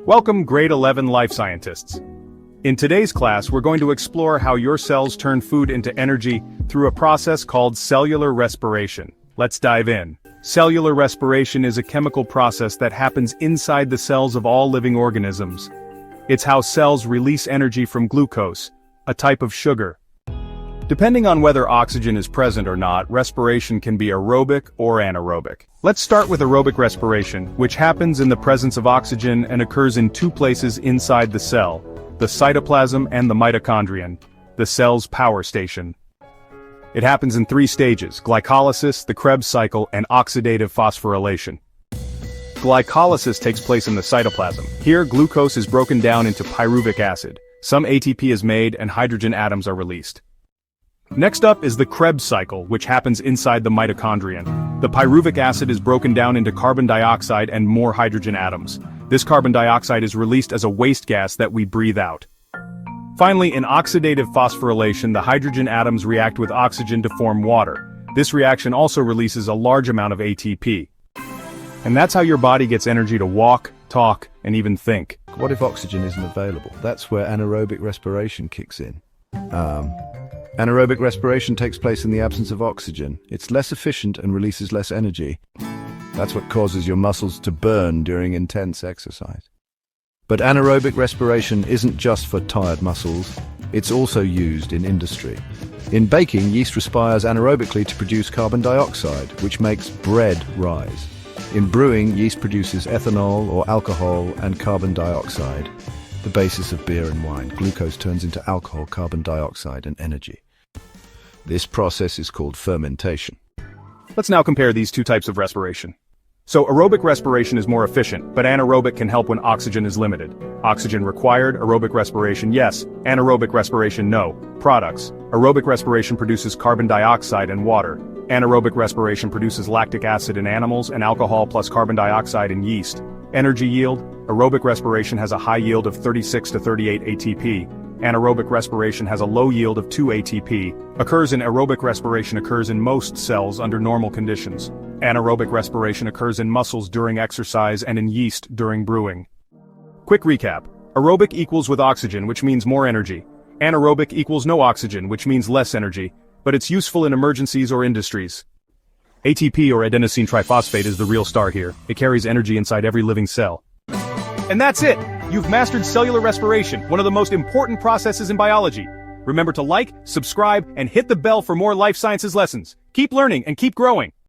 Welcome, Grade 11 Life Scientists. In today's class, we're going to explore how your cells turn food into energy through a process called cellular respiration. Let's dive in. Cellular respiration is a chemical process that happens inside the cells of all living organisms. It's how cells release energy from glucose, a type of sugar. Depending on whether oxygen is present or not, respiration can be aerobic or anaerobic. Let's start with aerobic respiration, which happens in the presence of oxygen and occurs in two places inside the cell: the cytoplasm and the mitochondrion, the cell's power station. It happens in three stages: glycolysis, the Krebs cycle, and oxidative phosphorylation. Glycolysis takes place in the cytoplasm. Here, glucose is broken down into pyruvic acid. Some ATP is made and hydrogen atoms are released. Next up is the Krebs cycle, which happens inside the mitochondrion. The pyruvic acid is broken down into carbon dioxide and more hydrogen atoms. This carbon dioxide is released as a waste gas that we breathe out. Finally, in oxidative phosphorylation, the hydrogen atoms react with oxygen to form water. This reaction also releases a large amount of ATP. And that's how your body gets energy to walk, talk, and even think. What if oxygen isn't available? That's where anaerobic respiration kicks in. Anaerobic respiration takes place in the absence of oxygen. It's less efficient and releases less energy. That's what causes your muscles to burn during intense exercise. But anaerobic respiration isn't just for tired muscles. It's also used in industry. In baking, yeast respires anaerobically to produce carbon dioxide, which makes bread rise. In brewing, yeast produces ethanol or alcohol and carbon dioxide, the basis of beer and wine. Glucose turns into alcohol, carbon dioxide, and energy. This process is called fermentation. Let's now compare these two types of respiration. So aerobic respiration is more efficient, but anaerobic can help when oxygen is limited. Oxygen required, aerobic respiration yes, anaerobic respiration no. Products: aerobic respiration produces carbon dioxide and water. Anaerobic respiration produces lactic acid in animals and alcohol plus carbon dioxide in yeast. Energy yield: aerobic respiration has a high yield of 36 to 38 ATP. Anaerobic respiration has a low yield of 2 ATP. Aerobic respiration occurs in most cells under normal conditions. Anaerobic respiration occurs in muscles during exercise and in yeast during brewing. Quick recap. Aerobic equals with oxygen, which means more energy. Anaerobic equals no oxygen, which means less energy, but it's useful in emergencies or industries. ATP, or adenosine triphosphate, is the real star here. It carries energy inside every living cell. And that's it! You've mastered cellular respiration, one of the most important processes in biology. Remember to like, subscribe, and hit the bell for more life sciences lessons. Keep learning and keep growing.